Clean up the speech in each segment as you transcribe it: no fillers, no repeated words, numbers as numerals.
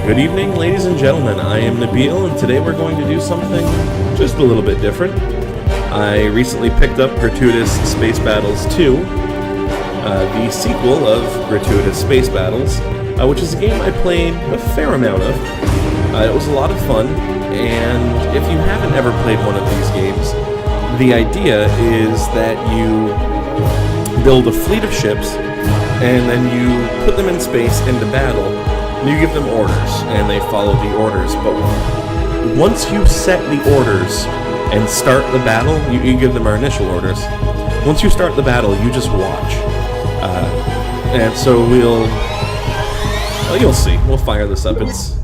Good evening, ladies and gentlemen. I am Nabil, and today we're going to do something just a little bit different. I recently picked up Gratuitous Space Battles II, the sequel of Gratuitous Space Battles, which is a game I played a fair amount of. It was a lot of fun, and if you haven't ever played one of these games, the idea is that you build a fleet of ships, and then you put them in space into battle. You give them orders, and they follow the orders, but once you set the orders and start the battle, you give them our initial orders. Once you start the battle, you just watch. And so you'll see. We'll fire this up. It's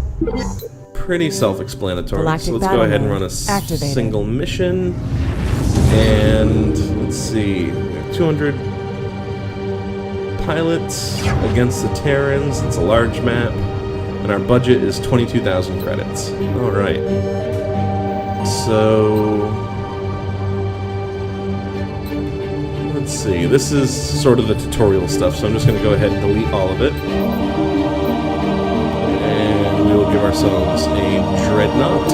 pretty self-explanatory. So let's go ahead and run a single mission. And let's see, 200 pilots against the Terrans. It's a large map, and our budget is 22,000 credits. All right. So let's see. This is sort of the tutorial stuff, so I'm just going to go ahead and delete all of it, and we will give ourselves a dreadnought.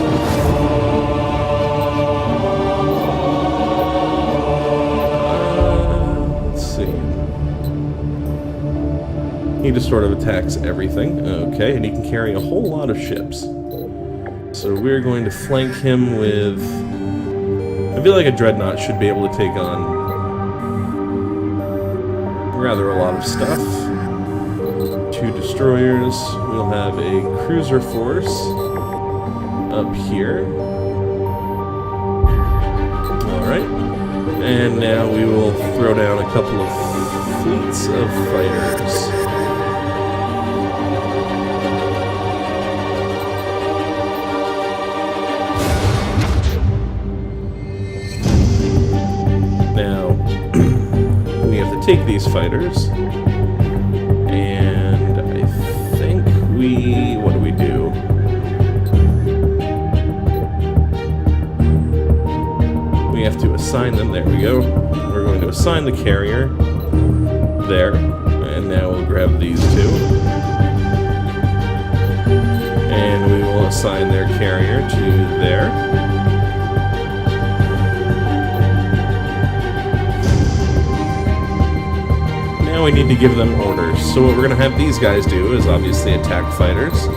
He just sort of attacks everything. Okay, and he can carry a whole lot of ships. So we're going to flank him with... I feel like a dreadnought should be able to take on rather a lot of stuff. 2 destroyers. We'll have a cruiser force up here. Alright. And now we will throw down a couple of fleets of fighters. Take these fighters, and I think what do we do? We have to assign them. There we go. We're going to assign the carrier there, and now we'll grab these two, and we will assign their carrier to there. We need to give them orders. So what we're going to have these guys do is obviously attack fighters,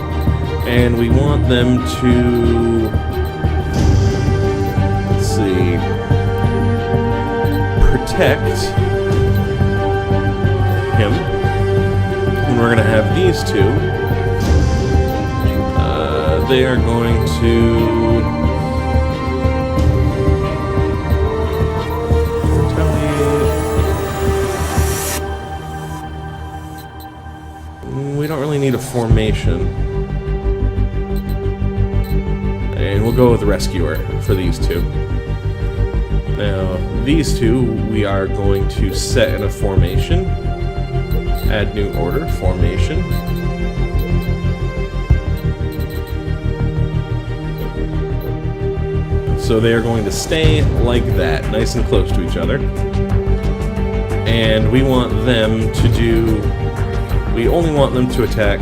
and we want them to, let's see, protect him. And we're going to have these two. They are going to need a formation, and we'll go with rescuer for these two. Now these two we are going to set in a formation, add new order, formation, so they are going to stay like that, nice and close to each other, and we want them to do we only want them to attack,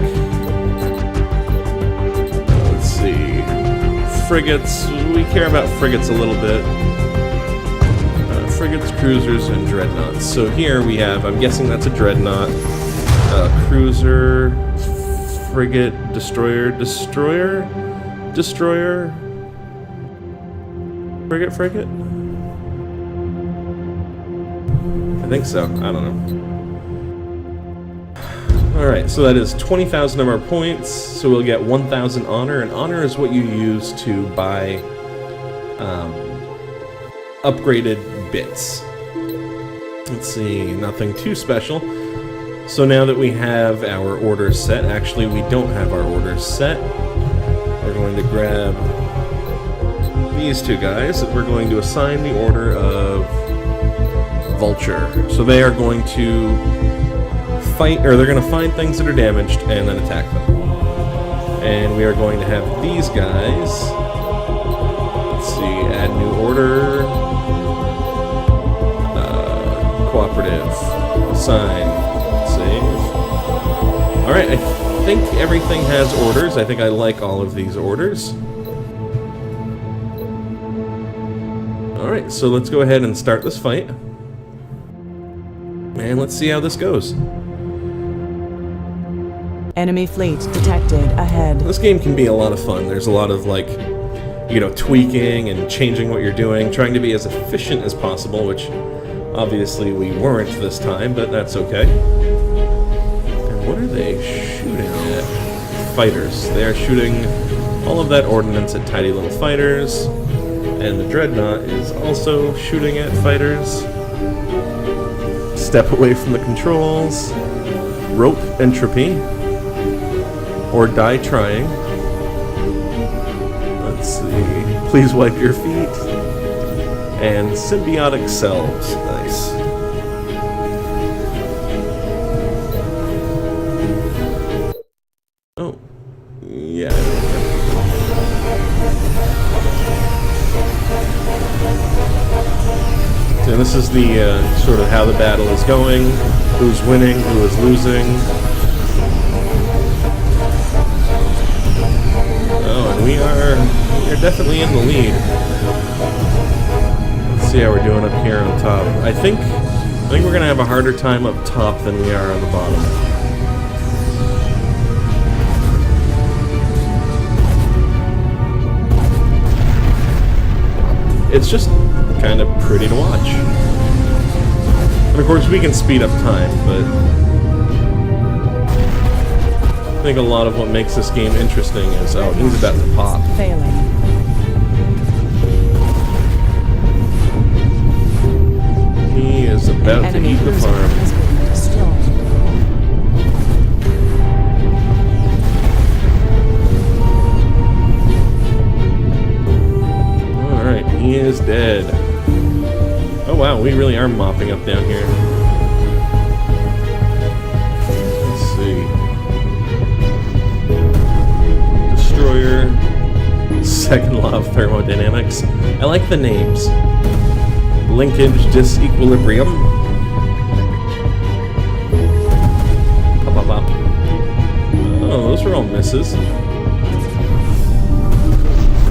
let's see, frigates. We care about frigates a little bit. Frigates, cruisers, and dreadnoughts. So here we have, I'm guessing that's a dreadnought, cruiser, frigate, destroyer, frigate? I think so. I don't know. Alright, so that is 20,000 of our points, so we'll get 1,000 honor, and honor is what you use to buy upgraded bits. Let's see, nothing too special. So now that we have our orders set, actually we don't have our orders set, we're going to grab these two guys, and we're going to assign the order of Vulture. So they are going to fight, or they're going to find things that are damaged and then attack them. And we are going to have these guys, let's see, add new order, cooperative, assign, save. Alright, I think everything has orders. I think I like all of these orders. Alright, so let's go ahead and start this fight. And let's see how this goes. Enemy fleet detected ahead. This game can be a lot of fun. There's a lot of, like, you know, tweaking and changing what you're doing, trying to be as efficient as possible, which obviously we weren't this time, but that's okay. And what are they shooting at? Fighters. They are shooting all of that ordnance at tiny little fighters, and the Dreadnought is also shooting at fighters. Step away from the controls. Rope entropy. Or die trying. Let's see. Please wipe your feet. And symbiotic selves. Nice. Oh. Yeah. So this is the sort of how the battle is going. Who's winning, who is losing. We are definitely in the lead. Let's see how we're doing up here on top. I think we're gonna have a harder time up top than we are on the bottom. It's just kind of pretty to watch. And of course we can speed up time, but I think a lot of what makes this game interesting is, oh, he's about to pop. Failing. He is about to eat the farm. Alright, he is dead. Oh wow, we really are mopping up down here. Let's see. Destroyer, second law of thermodynamics. I like the names. Linkage disequilibrium. Pop, pop, pop. Oh, those were all misses.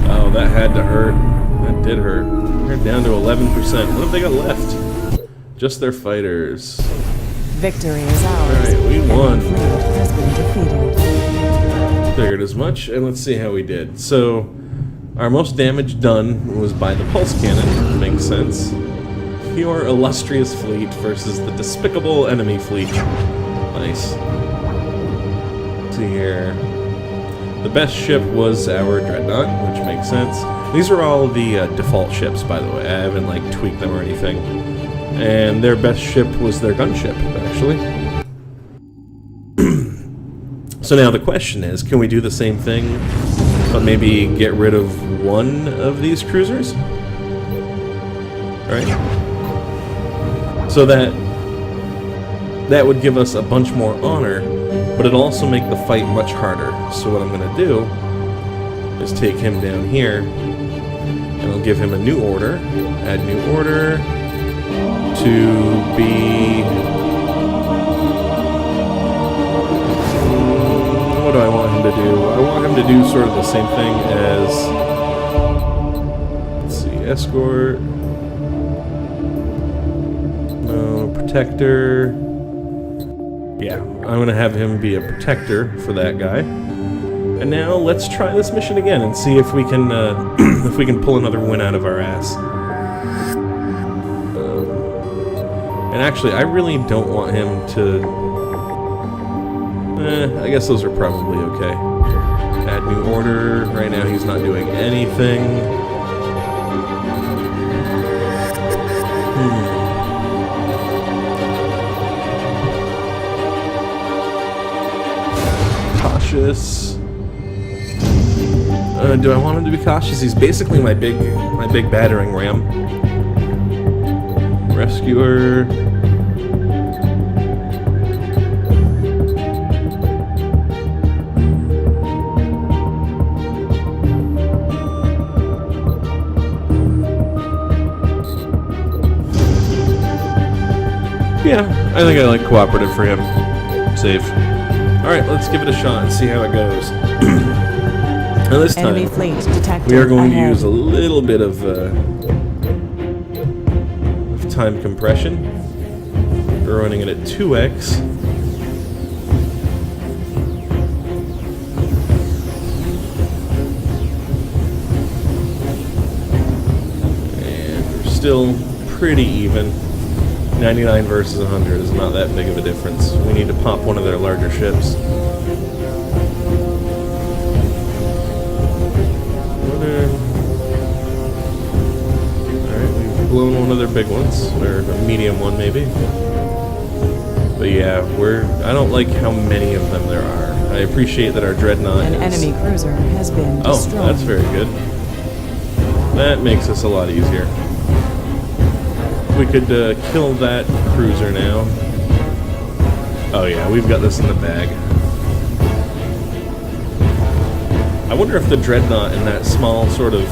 Oh, that had to hurt. That did hurt. They're down to 11%. What have they got left? Just their fighters. Victory is ours. Alright, we won. Fleet has been defeated. Figured as much, and let's see how we did. So, our most damage done was by the pulse cannon. Makes sense. Your illustrious fleet versus the despicable enemy fleet. Nice. Let's see here. The best ship was our Dreadnought, which makes sense. These are all the default ships, by the way. I haven't, like, tweaked them or anything. And their best ship was their gunship, actually. So now the question is, can we do the same thing, but maybe get rid of one of these cruisers? Right? So that would give us a bunch more honor, but it'll also make the fight much harder. So what I'm going to do is take him down here, and I'll give him a new order. Add new order to be... What do I want him to do? I want him to do sort of the same thing as... Let's see, escort... No, protector... Yeah, I'm gonna have him be a protector for that guy. And now let's try this mission again and see if we can if we can pull another win out of our ass. And actually, I really don't want him to. I guess those are probably okay. Add new order. Right now, he's not doing anything. Cautious. Do I want him to be cautious? He's basically my big battering ram. Rescuer. Yeah, I think I like cooperative for him. Safe. Alright, let's give it a shot and see how it goes. Now this Enemy time, fleet detected we are going to ahead. use a little bit of time compression. We're running it at 2x. And we're still pretty even. 99 versus 100 is not that big of a difference. We need to pop one of their larger ships. Alright, we've blown one of their big ones, or a medium one maybe. But yeah, I don't like how many of them there are. I appreciate that our dreadnought An is... enemy cruiser has been destroyed. Oh, that's very good. That makes us a lot easier. We could kill that cruiser now. Oh yeah, we've got this in the bag. I wonder if the dreadnought in that small sort of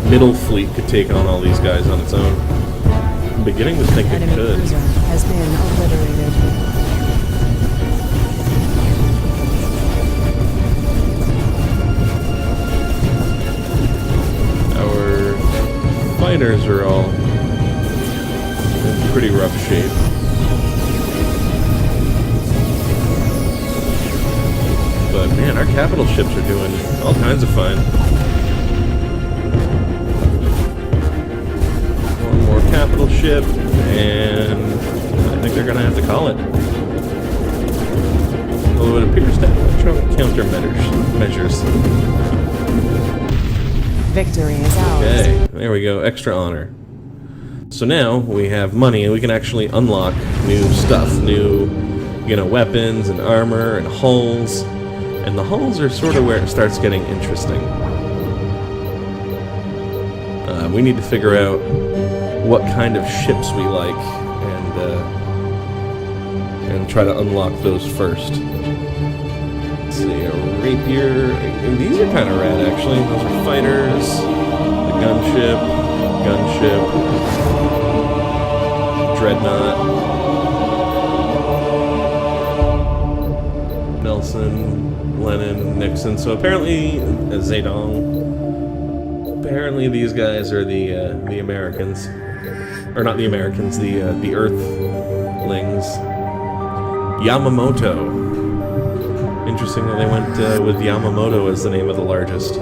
middle fleet could take on all these guys on its own. I'm beginning to think it Enemy could. cruiser has been obliterated. Our fighters are all in pretty rough shape. But man, our capital ships are doing all kinds of fine. One more capital ship, and I think they're gonna have to call it. Although it appears to have countermeasures. Victory is ours. Okay, there we go, extra honor. So now we have money and we can actually unlock new stuff, new, weapons and armor and hulls. And the hulls are sort of where it starts getting interesting. We need to figure out what kind of ships we like and try to unlock those first. Let's see, a rapier. And these are kind of rad, actually. Those are fighters, the gunship, dreadnought, Nelson, Lenin, Nixon. So apparently, Zedong. Apparently, these guys are the Americans, or not the Americans, the Earthlings. Yamamoto. Interesting that they went with Yamamoto as the name of the largest.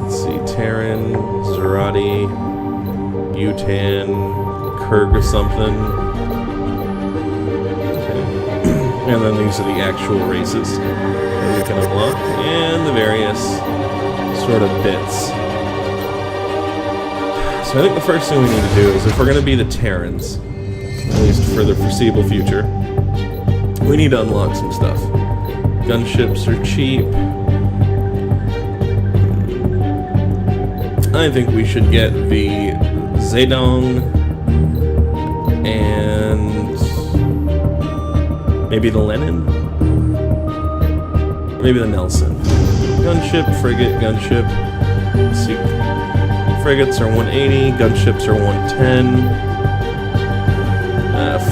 Let's see, Terran, Zerati, Yutan, Kurg or something. Okay. And then these are the actual races that we can unlock, and the various sort of bits. So I think the first thing we need to do is, if we're going to be the Terrans, at least for the foreseeable future, we need to unlock some stuff. Gunships are cheap. I think we should get the Zedong and maybe the Lenin? Maybe the Nelson. Gunship, frigate, gunship. Let's see. Frigates are 180, gunships are 110.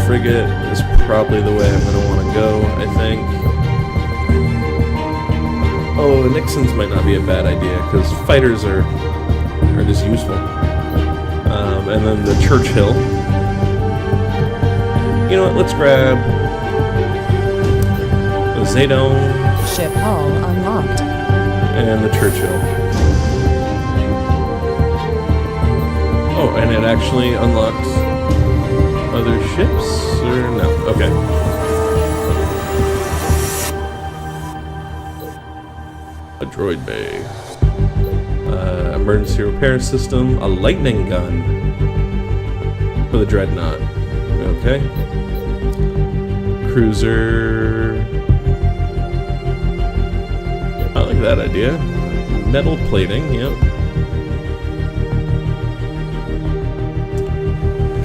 Frigate is probably the way I'm going to want to go, I think. Oh, the Nixons might not be a bad idea, because fighters are just useful. And then the Churchill. You know what, let's grab the Zedong. Ship hull unlocked. And the Churchill. Oh, and it actually unlocked other ships? Or no? Okay. A droid bay. Emergency repair system. A lightning gun. For the dreadnought. Okay. Cruiser. I like that idea. Metal plating, yep.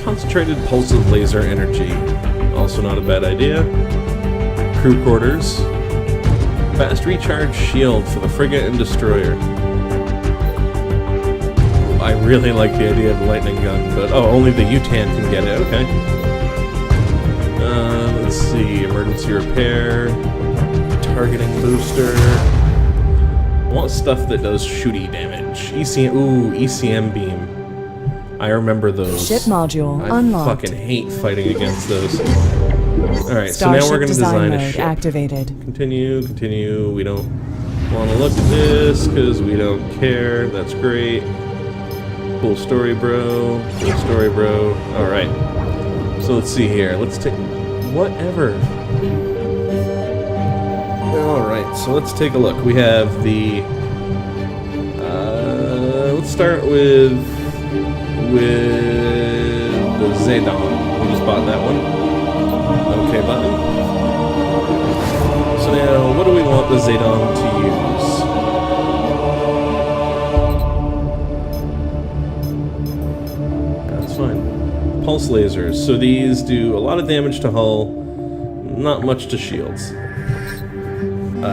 Concentrated pulse of laser energy. Also not a bad idea. Crew quarters. Fast recharge shield for the frigate and destroyer. I really like the idea of the lightning gun, but only the Yutan can get it. Okay. Let's see. Emergency emergency repair, targeting booster. I want stuff that does shooty damage. ECM beam. I remember those. Ship module I unlocked. fucking hate fighting against those. Alright, so now Starship we're going to design a mode ship. activated. Continue. We don't want to look at this because we don't care. That's great. Cool story, bro. Cool story, bro. Alright. So let's see here. Let's take... Whatever. Alright, so let's take a look. We have the... let's start with the Zedong. We just bought that one. Okay button. So now, what do we want the Zedong to use? That's fine. Pulse lasers. So these do a lot of damage to hull, not much to shields.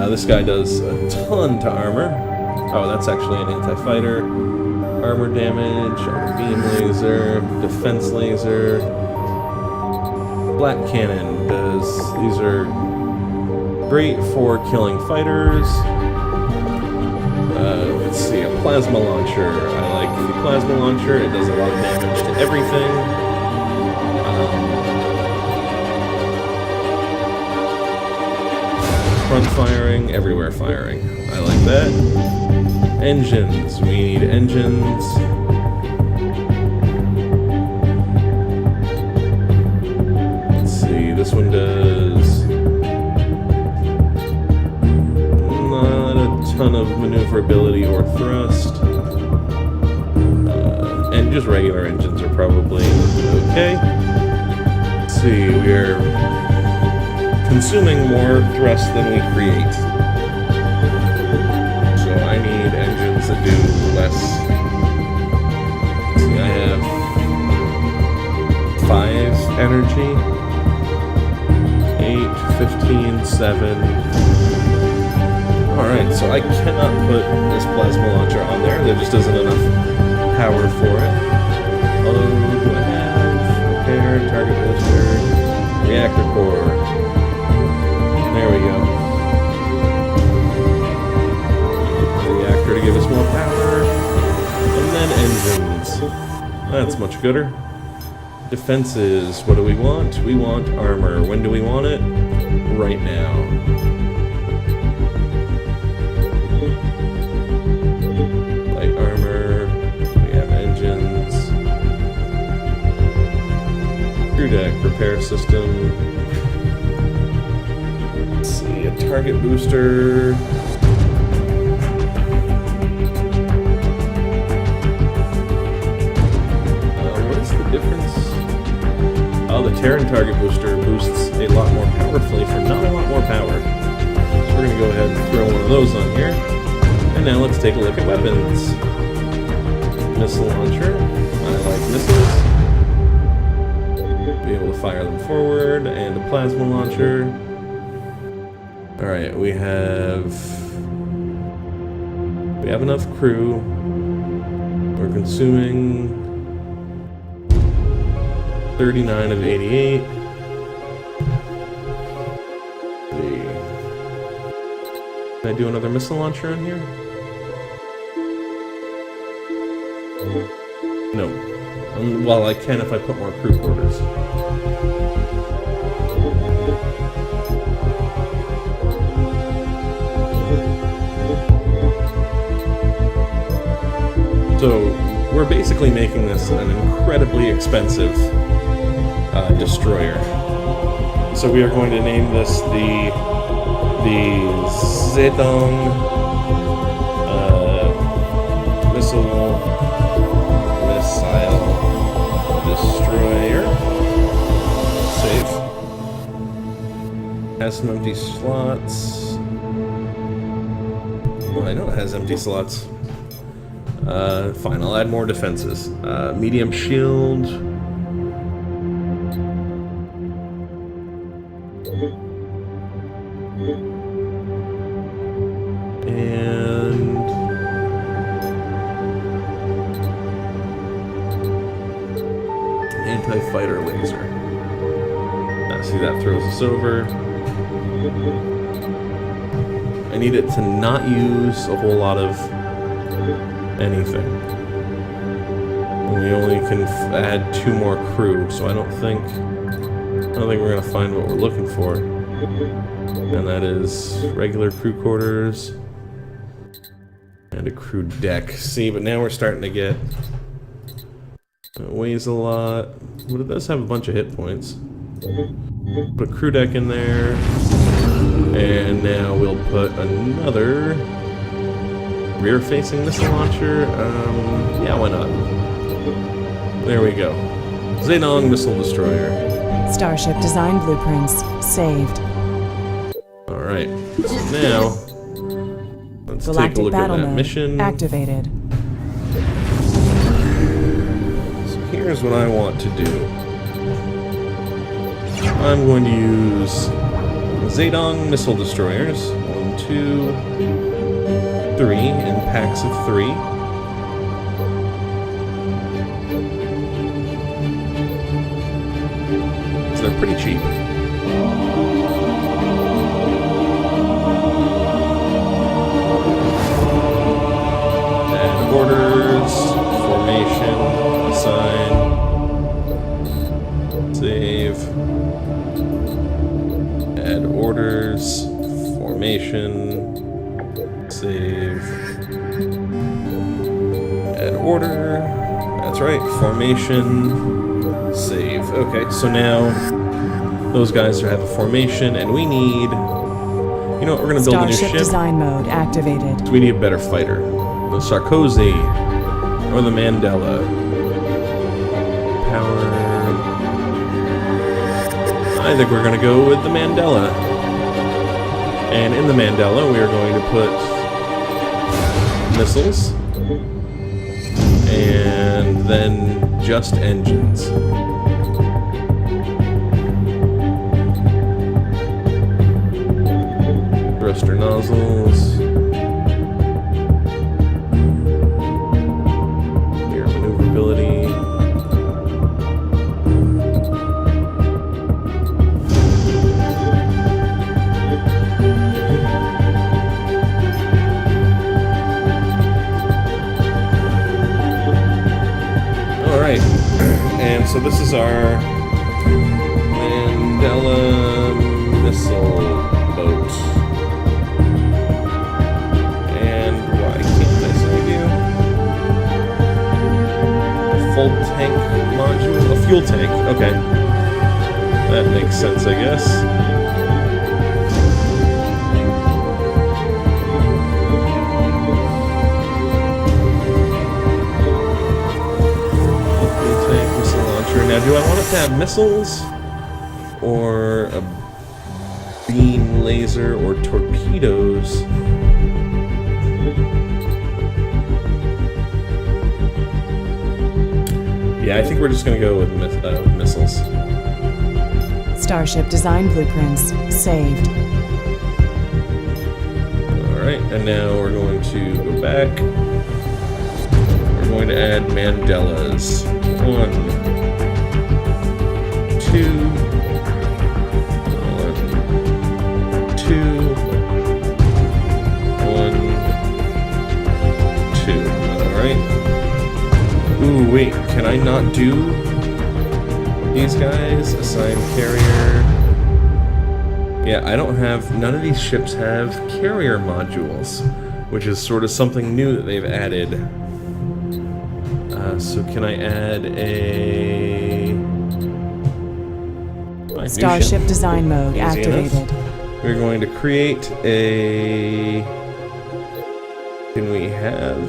This guy does a ton to armor. Oh, that's actually an anti-fighter. Armor damage, beam laser, defense laser. Black cannon does... These are great for killing fighters. Let's see, a plasma launcher. I like the plasma launcher. It does a lot of damage to everything. Front firing, everywhere firing. I like that. Engines. We need engines. Let's see, this one does not a ton of maneuverability or thrust. And just regular engines are probably okay. Let's see, we're consuming more thrust than we create. So I need engines that do less. See, I have 5 energy, 8, 15, 7. Alright, so I cannot put this plasma launcher on there. There just isn't enough power for it. Although, do I have repair, target booster, reactor core. There we go. Reactor to give us more power. And then engines. That's much gooder. Defenses. What do we want? We want armor. When do we want it? Right now. Light armor. We have engines. Crew deck. Repair system. A target booster. What is the difference? Oh, the Terran target booster boosts a lot more powerfully for not a lot more power. So we're going to go ahead and throw one of those on here. And now let's take a look at weapons. Missile launcher. I like missiles. Be able to fire them forward. And a plasma launcher. Alright, we have enough crew. We're consuming 39 of 88. Can I do another missile launcher on here? No. Well, I can if I put more crew quarters. So we're basically making this an incredibly expensive destroyer. So we are going to name this the Zedong missile destroyer. Save. Has some empty slots. Well, I know it has empty slots. Fine, I'll add more defenses. Medium shield. And... anti-fighter laser. See, that throws us over. I need it to not use a whole lot of anything. We only can add 2 more crew, so I don't think we're gonna find what we're looking for. And that is regular crew quarters and a crew deck. See, but now we're starting to get. It weighs a lot, but it does have a bunch of hit points. Put a crew deck in there, and now we'll put another rear-facing missile launcher. Yeah, why not? There we go. Zedong Missile Destroyer. Starship design blueprints saved. Alright, so now let's take a Galactic look at battle that mode mission. activated. So here's what I want to do. I'm going to use Zedong Missile Destroyers. 1, 2, 3 in packs of 3. So they're pretty cheap. Add orders, formation, assign, save. Add orders, formation, save, add order, that's right, formation, save. Okay, so now those guys have a formation, and we need, you know what, we're going to build a new Starship ship. design mode activated. So we need a better fighter. The Sarkozy, or the Mandela. Power. I think we're going to go with the Mandela. And in the Mandela, we are going to put missiles. And then just engines. Thruster nozzles. Air maneuverability. Alright, and so this is our Mandela missile boat. And why can't I save you? Full tank module? A fuel tank, okay. That makes sense, I guess. Now, do I want it to have missiles, or a beam laser, or torpedoes? Yeah, I think we're just going to go with missiles. Starship design blueprints saved. Alright, and now we're going to go back. We're going to add Mandelas. 1, 2, 1, 2, 1, 2. Alright. Ooh, wait, can I not do these guys? Assign carrier. Yeah, I don't have, none of these ships have carrier modules, which is sort of something new that they've added. So can I add a... Starship design mode Easy activated. enough. We're going to create a... Can we have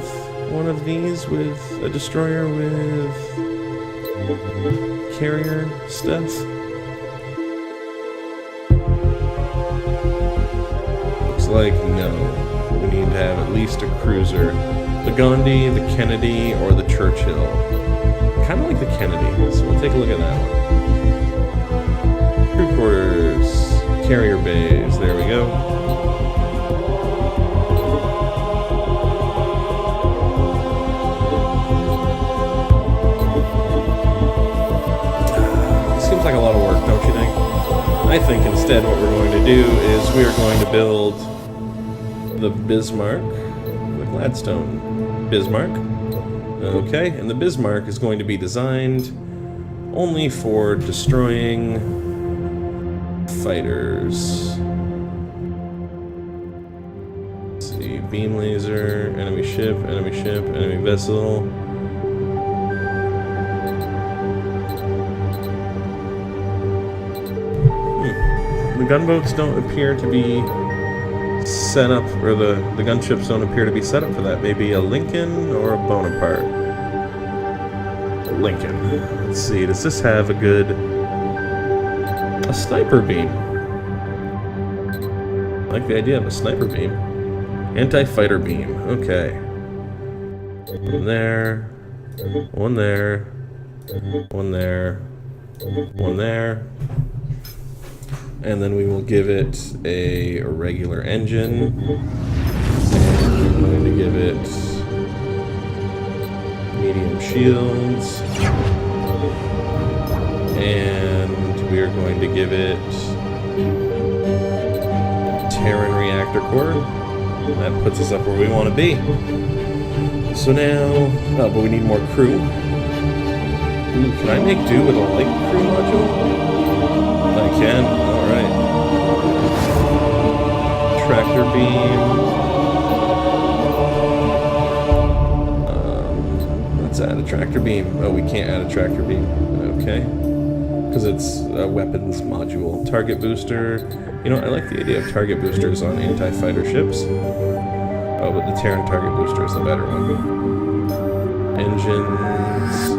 one of these with a destroyer with carrier stuff? Looks like no. We need to have at least a cruiser. The Gandhi, the Kennedy, or the Churchill. Kind of like the Kennedy, so we'll take a look at that one. Crew quarters, carrier bays, there we go. Seems like a lot of work, don't you think? I I think instead what we're going to do is we are going to build the Bismarck, the Gladstone Bismarck. Okay, and the Bismarck is going to be designed only for destroying fighters. Let's see, beam laser, enemy ship, enemy vessel. The gunboats don't appear to be set up, or the gunships don't appear to be set up for that. Maybe a Lincoln or a Bonaparte. Lincoln. Let's see, does this have a good... a sniper beam? I like the idea of a sniper beam. Anti-fighter beam, okay. One there, one there, one there, one there. And then we will give it a regular engine. And we're going to give it medium shields. And we are going to give it Terran reactor core. That puts us up where we want to be. So now, oh, but we need more crew. Ooh, can I make do with a light crew module? I can. Alright. Tractor beam. Let's add a tractor beam. Oh, we can't add a tractor beam. Okay. Because it's a weapons module. Target booster. You know, I like the idea of target boosters on anti-fighter ships. Oh, but the Terran target booster is the better one. Engines.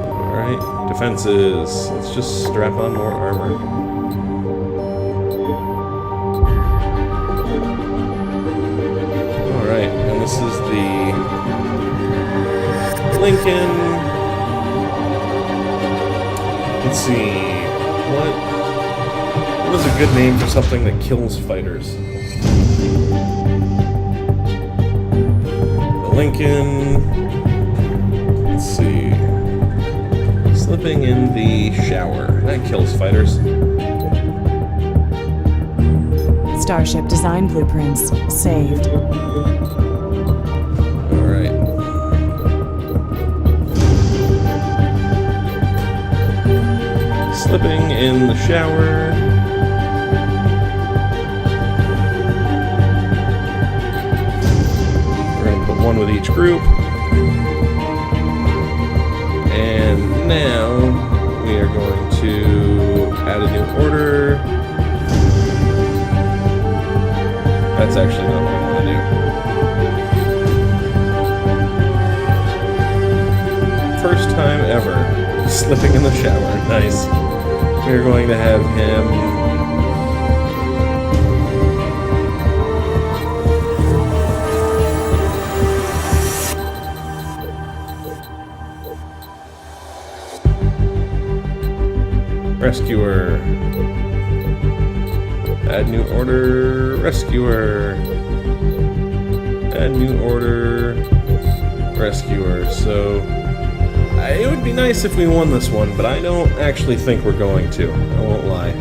Alright. Defenses. Let's just strap on more armor. Alright, and this is the Lincoln. Let's see. What is a good name for something that kills fighters? The Lincoln. Let's see. Slipping in the shower. That kills fighters. Starship design blueprints saved. Alright. Slipping in the shower. We're going to put one with each group. And now we are going to add a new order. That's actually not what I want to do. First time ever slipping in the shower. Nice. We're going to have him rescuer. Add new order. Rescuer. Add new order. Rescuer. So it would be nice if we won this one, but I don't actually think we're going to. I won't lie.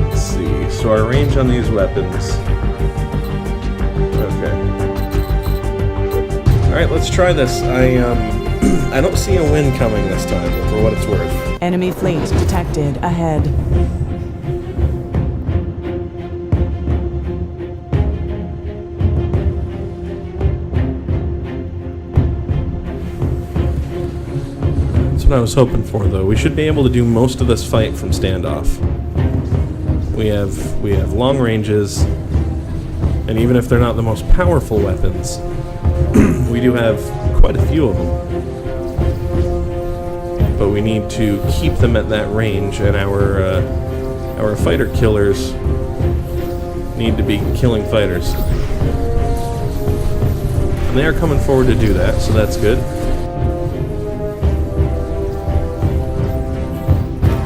Let's see. So our range on these weapons. Okay. Alright, let's try this. I don't see a win coming this time, for what it's worth. Enemy fleet detected ahead. That's what I was hoping for, though. We should be able to do most of this fight from standoff. We have long ranges, and even if they're not the most powerful weapons, we do have quite a few of them. But we need to keep them at that range, and our fighter killers need to be killing fighters. And they are coming forward to do that, so that's good.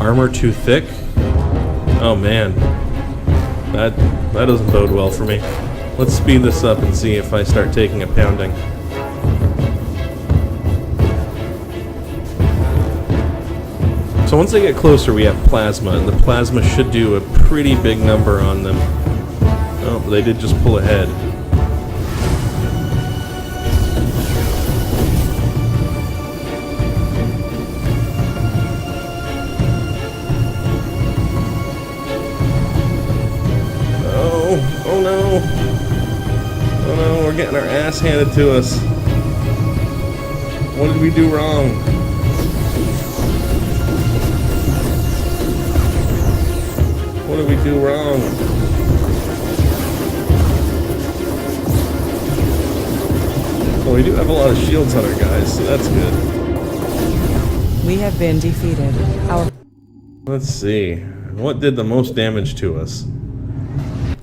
Armor too thick? Oh man. That doesn't bode well for me. Let's speed this up and see if I start taking a pounding. So once they get closer, we have plasma, and the plasma should do a pretty big number on them. Oh, they did just pull ahead. Oh no! Oh no, we're getting our ass handed to us. What did we do wrong? What did we do wrong? Well, we do have a lot of shields on our guys, so that's good. We have been defeated. Let's see. What did the most damage to us?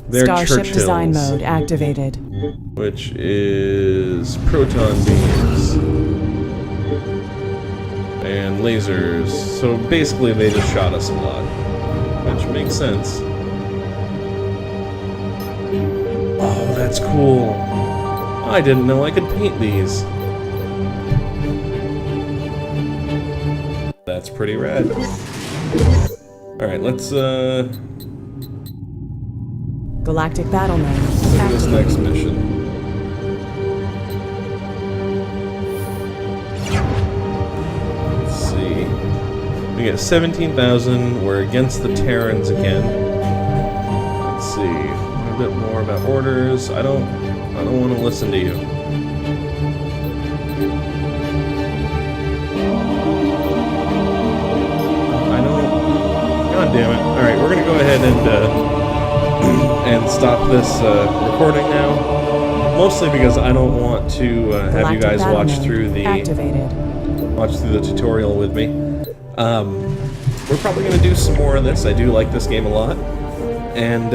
They're Starship Churchills, design mode activated. which is proton beams and lasers. So basically they just shot us a lot, which makes sense. Oh, that's cool. I didn't know I could paint these. That's pretty rad. Alright, let's Galactic battle mode do this next mission. Let's see. We get 17,000. We're against the Terrans again. Let's see. A bit more about orders. I don't want to listen to you. God damn it. Alright, we're gonna go ahead and stop this recording now. Mostly because I don't want to have you guys watch through the tutorial with me. We're probably gonna do some more of this. I do like this game a lot. And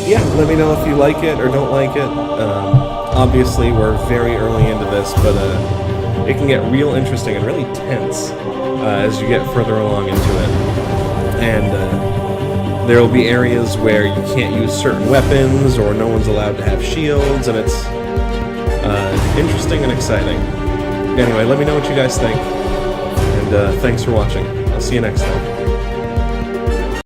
yeah, let me know if you like it or don't like it. Obviously we're very early into this, but it can get real interesting and really tense as you get further along into it. And there will be areas where you can't use certain weapons, or no one's allowed to have shields, and it's interesting and exciting. Anyway, let me know what you guys think, and thanks for watching. I'll see you next time.